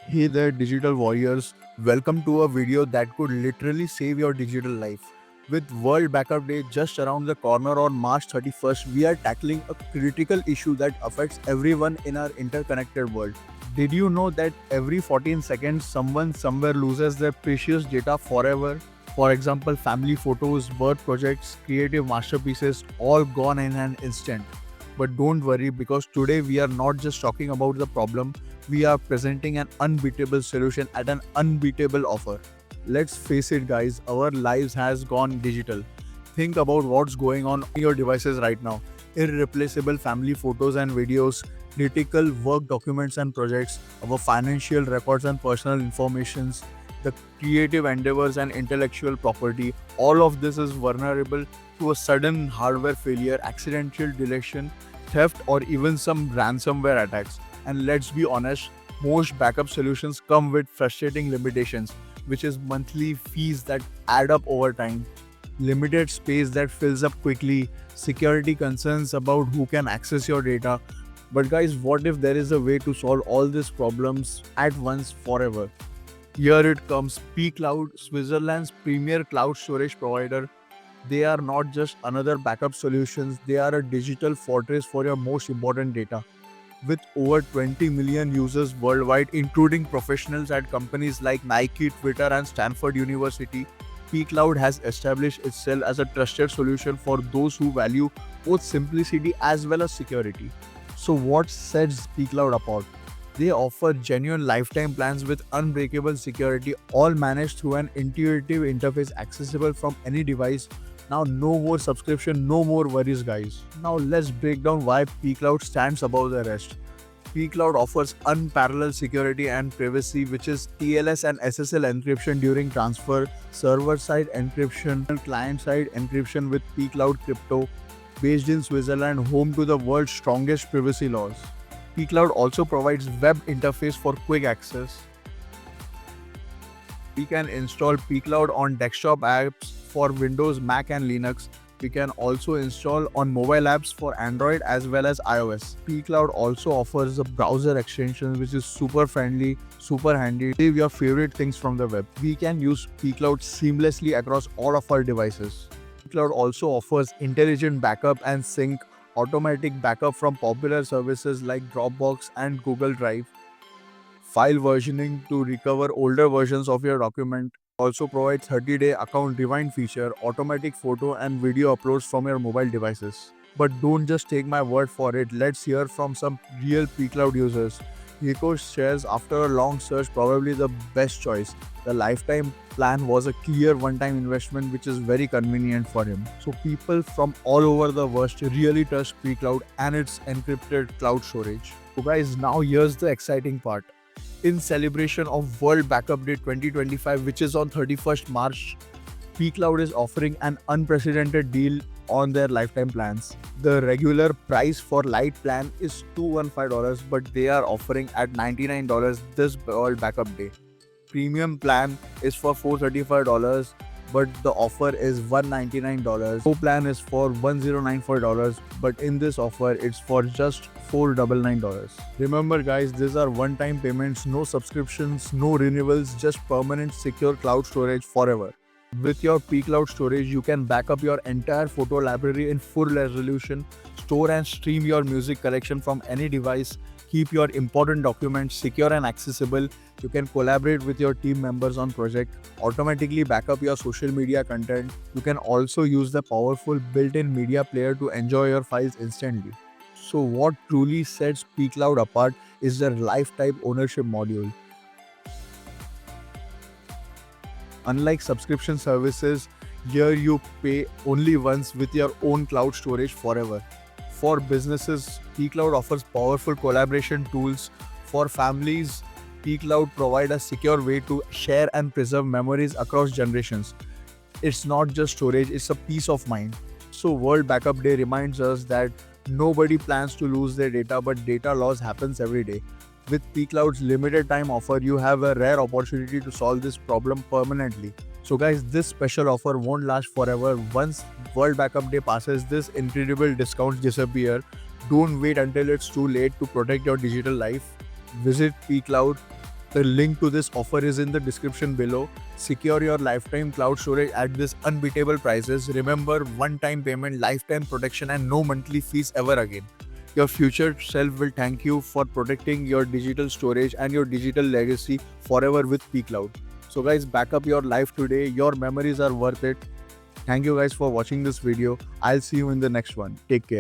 Hey there, digital warriors. Welcome to a video that could literally save your digital life. With World Backup Day just around the corner on March 31st, we are tackling a critical issue that affects everyone in our interconnected world. Did you know that every 14 seconds, someone somewhere loses their precious data forever? For example, family photos, work projects, creative masterpieces, all gone in an instant. But don't worry, because today we are not just talking about the problem, we are presenting an unbeatable solution at an unbeatable offer. Let's face it, guys, our lives has gone digital. Think about what's going on your devices right now. Irreplaceable family photos and videos, critical work documents and projects, our financial records and personal informations, the creative endeavors and intellectual property. All of this is vulnerable to a sudden hardware failure, accidental deletion, theft, or even some ransomware attacks. And let's be honest, most backup solutions come with frustrating limitations, which is monthly fees that add up over time, limited space that fills up quickly, security concerns about who can access your data. But guys, what if there is a way to solve all these problems at once forever? Here it comes. pCloud, Switzerland's premier cloud storage provider. They are not just another backup solutions, they are a digital fortress for your most important data. With over 20 million users worldwide, including professionals at companies like Nike, Twitter, and Stanford University, pCloud has established itself as a trusted solution for those who value both simplicity as well as security. So, what sets pCloud apart? They offer genuine lifetime plans with unbreakable security, all managed through an intuitive interface accessible from any device. Now, no more subscription, no more worries, guys. Now, let's break down why pCloud stands above the rest. pCloud offers unparalleled security and privacy, which is TLS and SSL encryption during transfer, server-side encryption, and client-side encryption with pCloud Crypto, based in Switzerland, home to the world's strongest privacy laws. pCloud also provides web interface for quick access. We can install pCloud on desktop apps for Windows, Mac, and Linux. We can also install on mobile apps for Android as well as iOS. pCloud also offers a browser extension which is super friendly, super handy. Save your favorite things from the web. We can use pCloud seamlessly across all of our devices. pCloud also offers intelligent backup and sync, automatic backup from popular services like Dropbox and Google Drive, file versioning to recover older versions of your document. Also provides 30-day account rewind feature, automatic photo and video uploads from your mobile devices. But don't just take my word for it, let's hear from some real pCloud users. Hiko shares after a long search probably the best choice. The lifetime plan was a clear one-time investment which is very convenient for him. So people from all over the world really trust pCloud and its encrypted cloud storage. So guys, now here's the exciting part. In celebration of World Backup Day 2025, which is on 31st March, pCloud is offering an unprecedented deal on their lifetime plans. The regular price for light plan is $215, but they are offering at $99 this World Backup Day. Premium plan is for $435, but the offer is $199. Pro plan is for $1094, but in this offer it's for just $499. Remember guys, these are one-time payments, no subscriptions, no renewals, just permanent secure cloud storage forever. With your pCloud storage, you can back up your entire photo library in full resolution, store and stream your music collection from any device, keep your important documents secure and accessible. You can collaborate with your team members on project, automatically back up your social media content. You can also use the powerful built-in media player to enjoy your files instantly. So what truly sets pCloud apart is their lifetime ownership module. Unlike subscription services, here you pay only once with your own cloud storage forever. For businesses, pCloud offers powerful collaboration tools. For families, pCloud provides a secure way to share and preserve memories across generations. It's not just storage, it's a peace of mind. So World Backup Day reminds us that nobody plans to lose their data, but data loss happens every day. With pCloud's limited time offer, you have a rare opportunity to solve this problem permanently. So guys, this special offer won't last forever. Once World Backup Day passes, this incredible discounts disappear. Don't wait until it's too late to protect your digital life. Visit pCloud The link to this offer is in the description below. Secure your lifetime cloud storage at this unbeatable prices. Remember, one-time payment, lifetime protection, and no monthly fees ever again. Your future self will thank you for protecting your digital storage and your digital legacy forever with pCloud. So guys, back up your life today. Your memories are worth it. Thank you guys for watching this video. I'll see you in the next one. Take care.